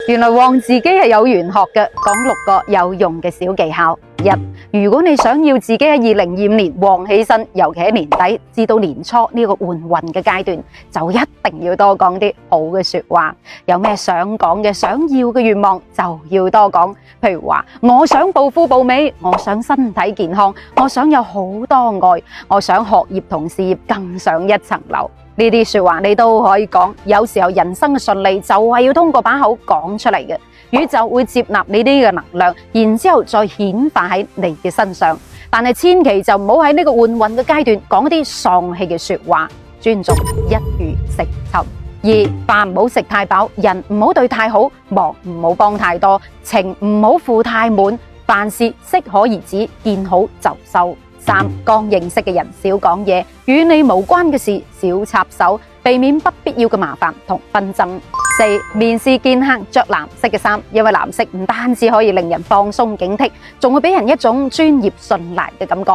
原來旺自己係有玄學嘅，講6個有用嘅小技巧。1. 如果你想要自己喺2025年旺起身，尤其喺年底至到年初呢個換運嘅階段，就一定要多講啲好嘅說話。有咩想講嘅、想要嘅願望就要多講。譬如話，我想暴富暴美，我想身體健康，我想有好多愛，我想學業同事業更上一層樓。呢啲說話你都可以講，有時候人生嘅順利就係要通過把口講出嚟嘅，宇宙會接納你呢個能量，然之後再顯化喺你嘅身上。但係千祈就唔好喺呢個換運嘅階段講啲喪氣嘅說話，尊重一魚食塵。2. 飯唔好食太飽，人唔好對太好，忙唔好幫太多，情唔好負太滿，凡事適可而止，見好就收。3. 剛認識嘅人少講嘢，與你無關嘅事少插手，避免不必要嘅麻煩同紛爭。4. 面試見客着藍色嘅衫，因為藍色唔單止可以令人放鬆警惕，仲會俾人一種專業信賴嘅感覺。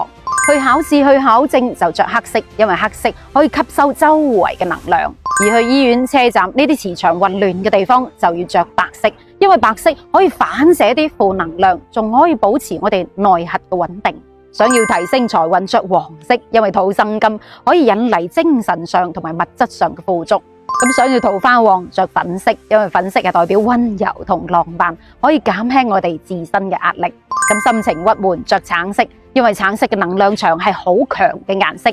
去考試去考證就着黑色，因為黑色可以吸收周圍嘅能量。而去醫院車站呢啲磁場混亂嘅地方就要着白色，因為白色可以反射啲負能量，仲可以保持我哋內核嘅穩定。想要提升財運着黃色，因為土生金可以引嚟精神上同埋物質上嘅富足。咁想要桃花旺着粉色，因為粉色係代表溫柔同浪漫，可以減輕我哋自身嘅壓力。咁心情鬱悶着橙色，因為橙色嘅能量場係好強嘅顏色。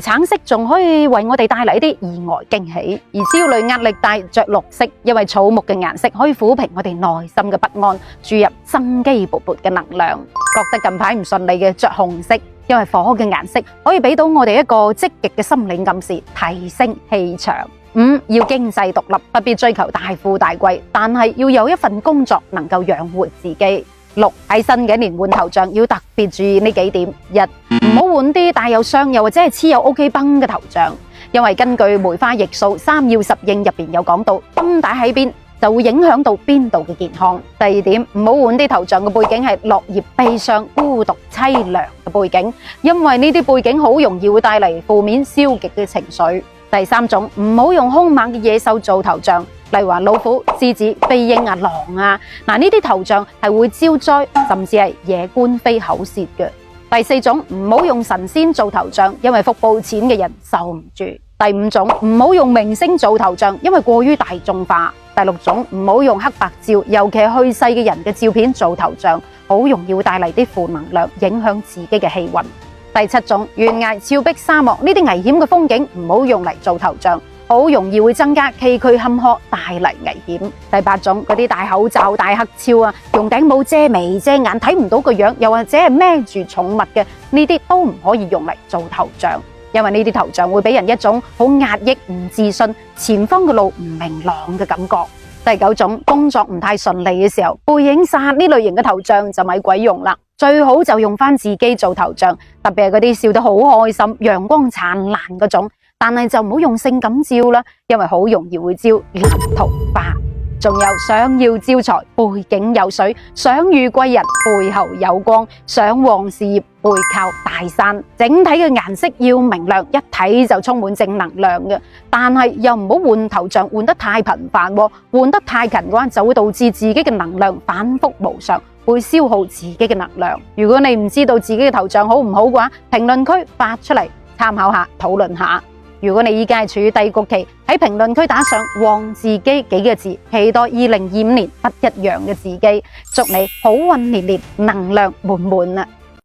橙色仲可以為我哋帶嚟一啲意外驚喜。而焦慮壓力大着綠色，因為草木嘅顏色可以撫平我哋內心嘅不安，注入生機勃勃嘅能量。覺得近排唔順利嘅着紅色，因為火嘅顏色可以俾到我哋一個積極嘅心理暗示，提升氣場。5. 要經濟獨立，不必追求大富大貴，但係要有一份工作能夠養活自己。6. 喺新嘅一年換頭像要特別注意呢幾點。1. 唔好換啲帶有雙又或者係黐有 OK 繃嘅頭像，因為根據梅花易數3要10應入邊有講到，繃帶喺邊就會影響到邊度嘅健康。第2點，唔好換啲頭像嘅背景係落葉悲傷、孤獨淒涼嘅背景，因為呢啲背景好容易會帶嚟負面消極嘅情緒。第3種，唔好用兇猛嘅野獸做頭像，例如話老虎、獅子、飛鷹啊、狼啊，呢啲頭像係會招災，甚至係惹官非口舌嘅。第4種，唔好用神仙做頭像，因為福報淺嘅人受唔住。第5種，唔好用明星做頭像，因為過於大眾化。第6種，唔好用黑白照，尤其係去世嘅人嘅照片做頭像，好容易會帶嚟啲負能量，影響自己嘅氣運。第7種，懸崖、峭壁、沙漠呢啲危險嘅風景唔好用嚟做頭像，好容易會增加崎嶇坎坷，帶嚟危險。第8種，嗰啲戴口罩、戴黑超啊，用頂帽遮眉遮眼，睇唔到個樣，又或者係孭住寵物嘅，呢啲都唔可以用嚟做頭像，因為呢啲頭像會俾人一種好壓抑、唔自信、前方嘅路唔明朗嘅感覺。第9種，工作唔太順利嘅時候，背影煞呢類型嘅頭像就咪鬼用啦，最好就用翻自己做頭像，特別係嗰啲笑得好開心、陽光燦爛嗰種，但係就唔好用性感照啦，因為好容易會招爛桃花。仲有想要招財，背景有水；想遇貴人，背後有光；想旺事業，背靠大山。整體嘅顏色要明亮，一睇就充滿正能量嘅。但係又唔好換頭像換得太頻繁，換得太勤嘅話，就會導致自己嘅能量反覆無常，會消耗自己嘅能量。如果你唔知道自己嘅頭像好唔好嘅話，評論區發出嚟參考下，討論下。如果你依家係處於低谷期，喺評論區打上旺自己幾個字，期待2025年不一樣嘅自己。祝你好運連連，能量滿滿啊！